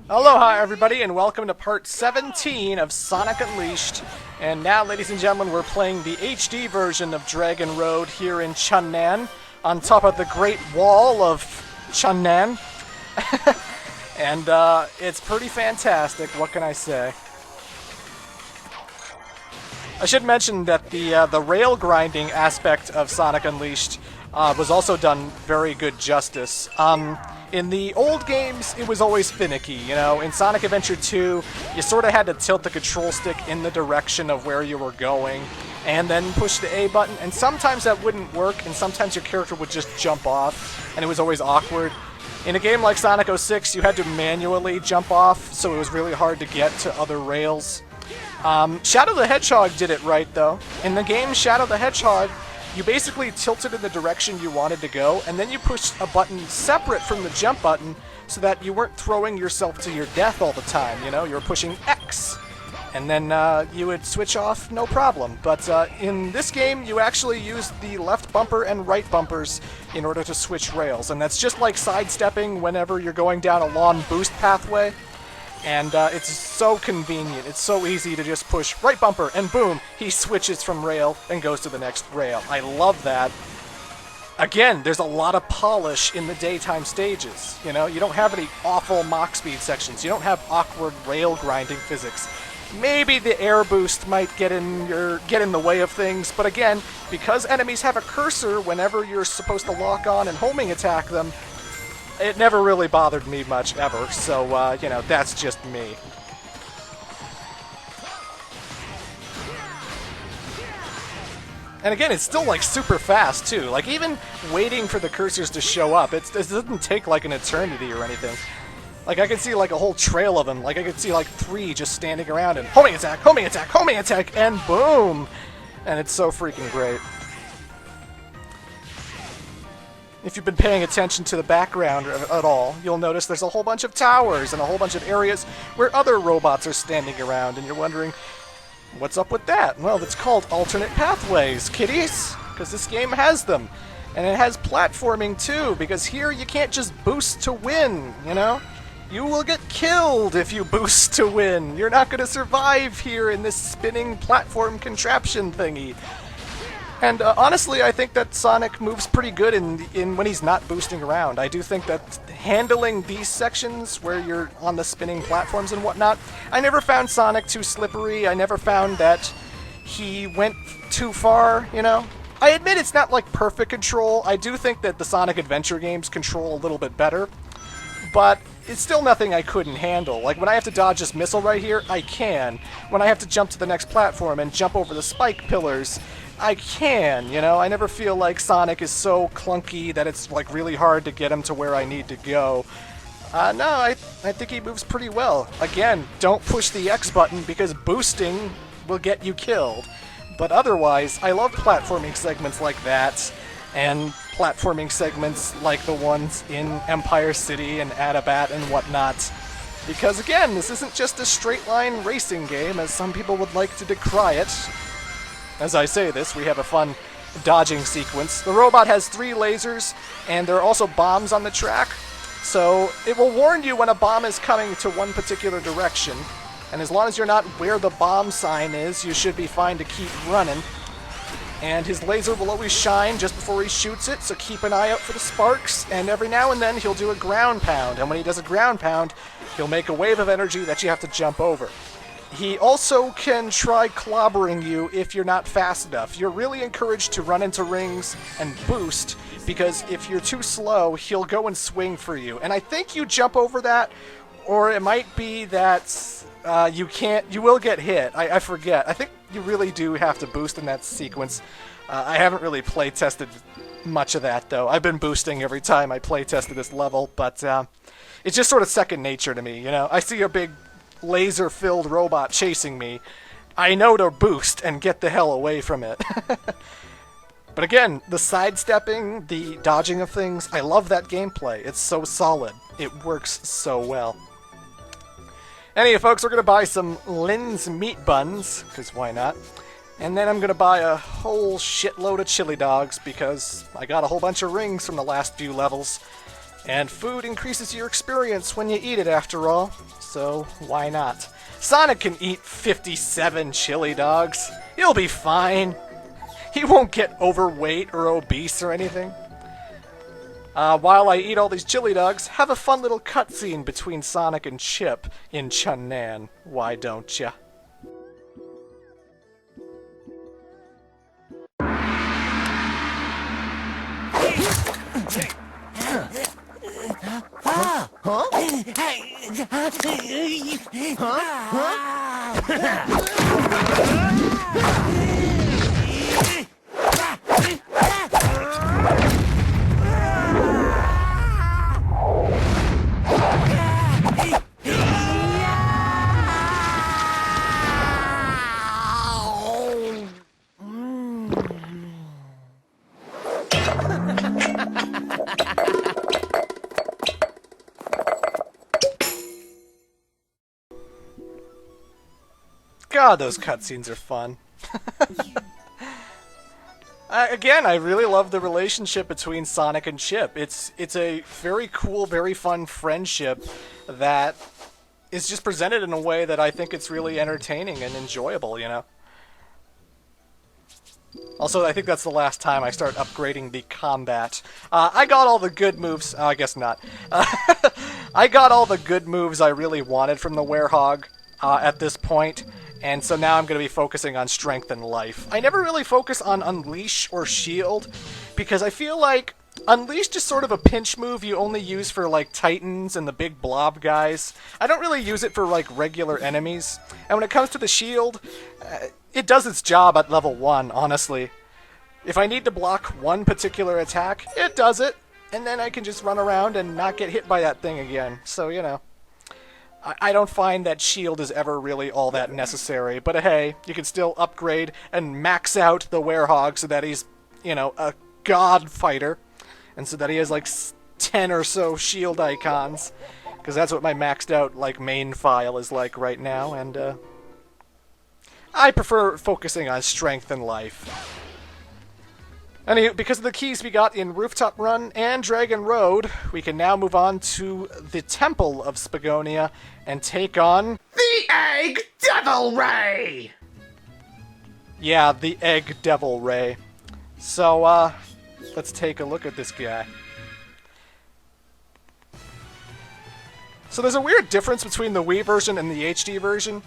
Aloha everybody and welcome to part 17 of Sonic Unleashed. And now, ladies and gentlemen, we're playing the HD version of Dragon Road here in Chun-Nan, on top of the Great Wall of Chun-Nan. And it's pretty fantastic, what can I say? I should mention that the rail grinding aspect of Sonic Unleashed was also done very good justice. In the old games, it was always finicky, you know. In Sonic Adventure 2, you sort of had to tilt the control stick in the direction of where you were going, and then push the A button, and sometimes that wouldn't work, and sometimes your character would just jump off, and it was always awkward. In a game like Sonic 06, you had to manually jump off, so it was really hard to get to other rails. Shadow the Hedgehog did it right, though. In the game Shadow the Hedgehog, you basically tilted in the direction you wanted to go, and then you pushed a button separate from the jump button so that you weren't throwing yourself to your death all the time, you know? You were pushing X, and then you would switch off, no problem. But in this game, you actually use the left bumper and right bumpers in order to switch rails, and that's just like sidestepping whenever you're going down a lawn boost pathway. And it's so convenient. It's so easy to just push right bumper, and boom, he switches from rail and goes to the next rail. I love that. Again, there's a lot of polish in the daytime stages. You know, you don't have any awful Mach speed sections. You don't have awkward rail grinding physics. Maybe the air boost might get in the way of things, but again, because enemies have a cursor whenever you're supposed to lock on and homing attack them, it never really bothered me much, ever, so, you know, that's just me. And again, it's still, like, super fast, too. Like, even waiting for the cursors to show up, it doesn't take, like, an eternity or anything. Like, I could see, like, a whole trail of them. Like, I could see, like, 3 just standing around and homing attack, homing attack, homing attack, and boom! And it's so freaking great. If you've been paying attention to the background at all, you'll notice there's a whole bunch of towers and a whole bunch of areas where other robots are standing around, and you're wondering, what's up with that? Well, it's called alternate pathways, kiddies, because this game has them. And it has platforming, too, because here you can't just boost to win, you know? You will get killed if you boost to win. You're not going to survive here in this spinning platform contraption thingy. And honestly, I think that Sonic moves pretty good in when he's not boosting around. I do think that handling these sections where you're on the spinning platforms and whatnot, I never found Sonic too slippery. I never found that he went too far, you know? I admit it's not like perfect control. I do think that the Sonic Adventure games control a little bit better, but it's still nothing I couldn't handle. Like, when I have to dodge this missile right here, I can. When I have to jump to the next platform and jump over the spike pillars, I can, you know? I never feel like Sonic is so clunky that it's, like, really hard to get him to where I need to go. No, I think he moves pretty well. Again, don't push the X button because boosting will get you killed. But otherwise, I love platforming segments like that, and platforming segments like the ones in Empire City and Adabat and whatnot. Because again, this isn't just a straight-line racing game, as some people would like to decry it. As I say this, we have a fun dodging sequence. The robot has 3 lasers, and there are also bombs on the track, so it will warn you when a bomb is coming to one particular direction, and as long as you're not where the bomb sign is, you should be fine to keep running. And his laser will always shine just before he shoots it, so keep an eye out for the sparks, and every now and then he'll do a ground pound, and when he does a ground pound, he'll make a wave of energy that you have to jump over. He also can try clobbering you if you're not fast enough. You're really encouraged to run into rings and boost, because if you're too slow, he'll go and swing for you. And I think you jump over that, or it might be that you will get hit. I forget. I think you really do have to boost in that sequence. I haven't really play-tested much of that, though. I've been boosting every time I play-tested this level, but it's just sort of second nature to me, you know? I see a big laser-filled robot chasing me. I know to boost and get the hell away from it. But again, the sidestepping, the dodging of things, I love that gameplay. It's so solid. It works so well. Anyway, folks, we're going to buy some Lynn's meat buns, because why not? And then I'm going to buy a whole shitload of chili dogs, because I got a whole bunch of rings from the last few levels. And food increases your experience when you eat it, after all, so why not? Sonic can eat 57 chili dogs. He'll be fine. He won't get overweight or obese or anything. While I eat all these chili dogs, have a fun little cutscene between Sonic and Chip in Chun-Nan. Why don't ya? God, those cutscenes are fun. Again, I really love the relationship between Sonic and Chip. It's a very cool, very fun friendship that is just presented in a way that I think it's really entertaining and enjoyable, you know? Also, I think that's the last time I start upgrading the combat. I got all the good moves. I guess not. I got all the good moves I really wanted from the Werehog at this point. And so now I'm going to be focusing on Strength and Life. I never really focus on Unleash or Shield, because I feel like Unleash is sort of a pinch move you only use for, like, Titans and the big blob guys. I don't really use it for, like, regular enemies. And when it comes to the Shield, it does its job at level 1, honestly. If I need to block one particular attack, it does it. And then I can just run around and not get hit by that thing again. So, you know. I don't find that Shield is ever really all that necessary, but hey, you can still upgrade and max out the Werehog so that he's, you know, a god fighter, and so that he has like 10 or so shield icons, because that's what my maxed out like main file is like right now, and I prefer focusing on Strength and Life. Anywho, because of the keys we got in Rooftop Run and Dragon Road, we can now move on to the Temple of Spagonia and take on... the Egg Devil Ray! Yeah, the Egg Devil Ray. So, let's take a look at this guy. So there's a weird difference between the Wii version and the HD version.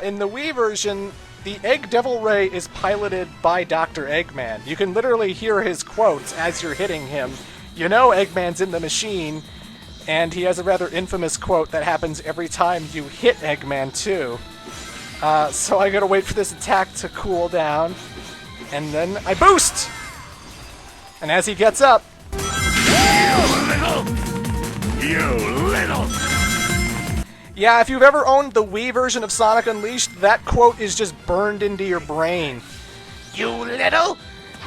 In the Wii version, the Egg Devil Ray is piloted by Dr. Eggman. You can literally hear his quotes as you're hitting him. You know Eggman's in the machine, and he has a rather infamous quote that happens every time you hit Eggman, too. So I gotta wait for this attack to cool down, and then I boost! And as he gets up... You little... Yeah, if you've ever owned the Wii version of Sonic Unleashed, that quote is just burned into your brain. You little...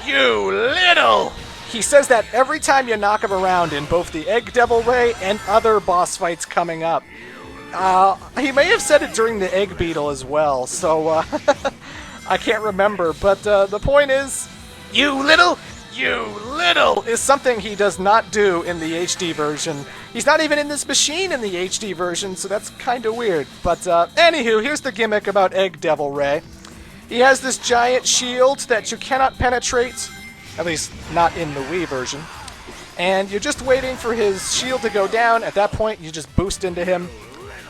You little... He says that every time you knock him around in both the Egg Devil Ray and other boss fights coming up. He may have said it during the Egg Beetle as well, so I can't remember. But the point is, You little... You little... is something he does not do in the HD version. He's not even in this machine in the HD version, so that's kind of weird. But anywho, here's the gimmick about Egg Devil Ray. He has this giant shield that you cannot penetrate, at least not in the Wii version. And you're just waiting for his shield to go down. At that point, you just boost into him.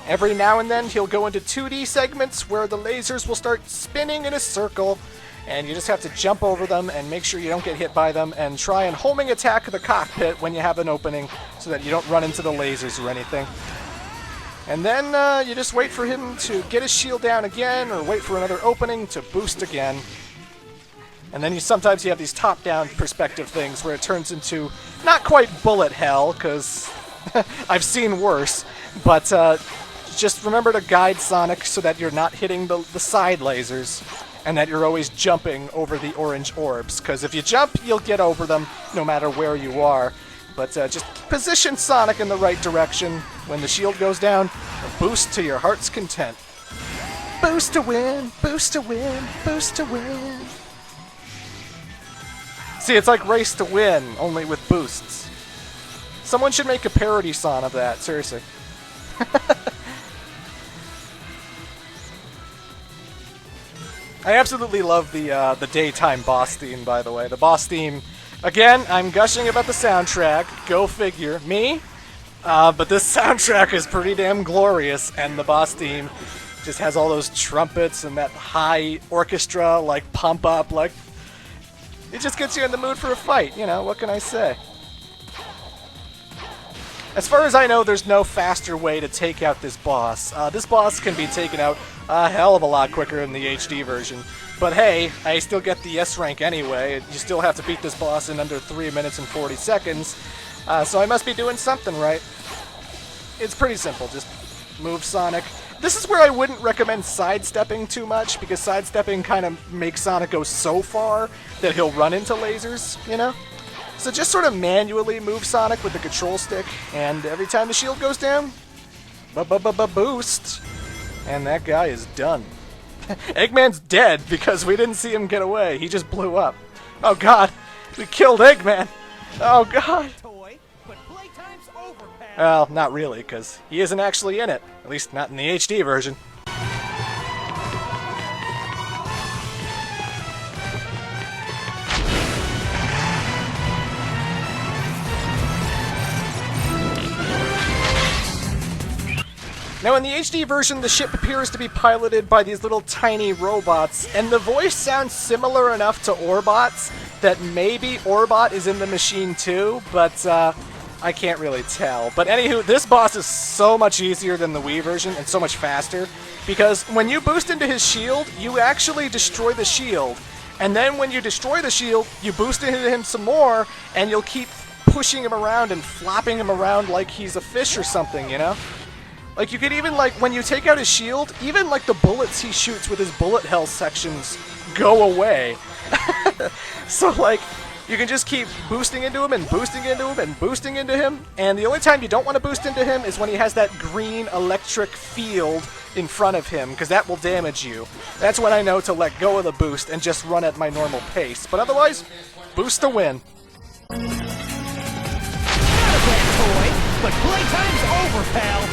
Every now and then, he'll go into 2D segments where the lasers will start spinning in a circle, and you just have to jump over them and make sure you don't get hit by them, and try and homing attack the cockpit when you have an opening so that you don't run into the lasers or anything. And then you just wait for him to get his shield down again, or wait for another opening to boost again. And then sometimes you have these top-down perspective things where it turns into not quite bullet hell, because I've seen worse, but just remember to guide Sonic so that you're not hitting the side lasers, and that you're always jumping over the orange orbs, because if you jump, you'll get over them no matter where you are. But just position Sonic in the right direction. When the shield goes down, a boost to your heart's content. Boost to win, boost to win, boost to win. See, it's like Race to Win, only with boosts. Someone should make a parody song of that, seriously. I absolutely love the daytime boss theme, by the way. The boss theme, again, I'm gushing about the soundtrack. Go figure. Me? But this soundtrack is pretty damn glorious, and the boss theme just has all those trumpets and that high orchestra, like, pump up, like... It just gets you in the mood for a fight, you know, what can I say? As far as I know, there's no faster way to take out this boss. This boss can be taken out a hell of a lot quicker in the HD version. But hey, I still get the S rank anyway. You still have to beat this boss in under 3 minutes and 40 seconds. So I must be doing something right. It's pretty simple, just move Sonic. This is where I wouldn't recommend sidestepping too much, because sidestepping kind of makes Sonic go so far that he'll run into lasers, you know? So just sort of manually move Sonic with the control stick, and every time the shield goes down, boost, and that guy is done. Eggman's dead because we didn't see him get away. He just blew up. Oh god, we killed Eggman. Oh god. Well, not really, because he isn't actually in it. At least not in the HD version. Now, in the HD version, the ship appears to be piloted by these little tiny robots, and the voice sounds similar enough to Orbot's that maybe Orbot is in the machine too, but I can't really tell. But anywho, this boss is so much easier than the Wii version and so much faster, because when you boost into his shield, you actually destroy the shield. And then when you destroy the shield, you boost into him some more, and you'll keep pushing him around and flopping him around like he's a fish or something, you know? Like, you could even, like, when you take out his shield, even, like, the bullets he shoots with his bullet hell sections go away. So, like, you can just keep boosting into him and boosting into him and boosting into him, and the only time you don't want to boost into him is when he has that green electric field in front of him, because that will damage you. That's when I know to let go of the boost and just run at my normal pace. But otherwise, boost to win. Not a bad toy, but playtime's over, pal!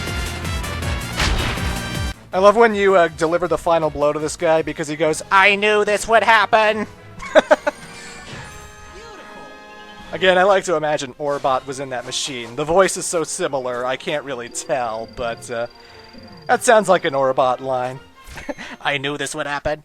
I love when you deliver the final blow to this guy because he goes, "I knew this would happen!" Again, I like to imagine Orbot was in that machine. The voice is so similar, I can't really tell, but that sounds like an Orbot line. I knew this would happen.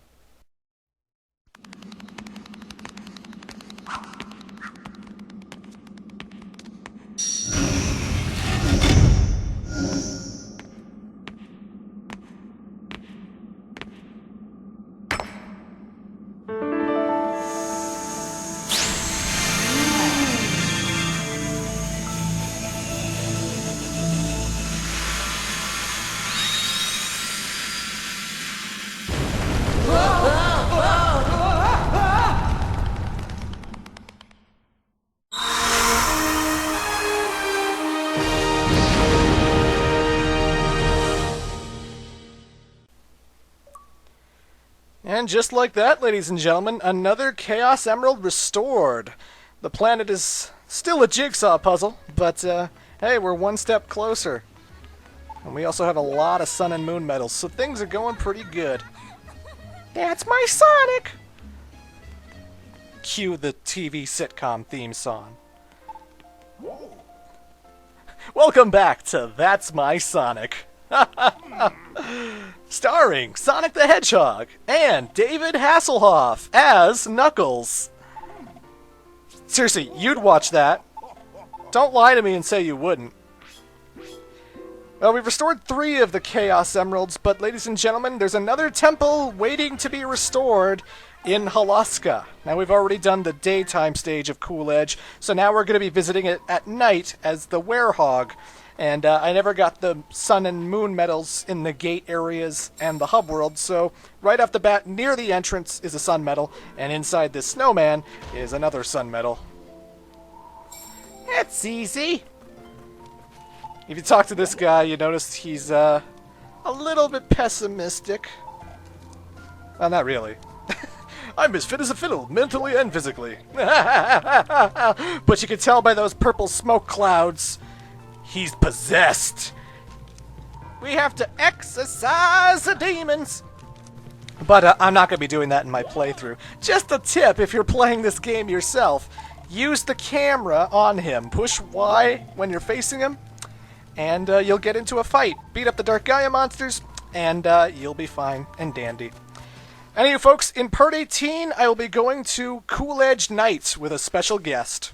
And just like that, ladies and gentlemen, another Chaos Emerald restored. The planet is still a jigsaw puzzle, but hey, we're one step closer. And we also have a lot of Sun and Moon medals, so things are going pretty good. That's my Sonic! Cue the TV sitcom theme song. Welcome back to That's My Sonic. Starring Sonic the Hedgehog and David Hasselhoff as Knuckles. Seriously, you'd watch that. Don't lie to me and say you wouldn't. Well, we've restored 3 of the Chaos Emeralds, but ladies and gentlemen, there's another temple waiting to be restored in Halaska. Now, we've already done the daytime stage of Cool Edge, so now we're going to be visiting it at night as the Werehog. And I never got the Sun and Moon medals in the gate areas and the hub world, so right off the bat, near the entrance is a Sun medal, and inside this snowman is another Sun medal. It's easy. If you talk to this guy, you notice he's a little bit pessimistic. Well, not really. I'm as fit as a fiddle, mentally and physically. But you can tell by those purple smoke clouds, he's possessed. We have to exorcise the demons. But I'm not going to be doing that in my playthrough. Just a tip, if you're playing this game yourself, use the camera on him. Push Y when you're facing him, and you'll get into a fight. Beat up the Dark Gaia monsters, and you'll be fine and dandy. Anyway, folks, in Part 18, I will be going to Cool Edge Nights with a special guest.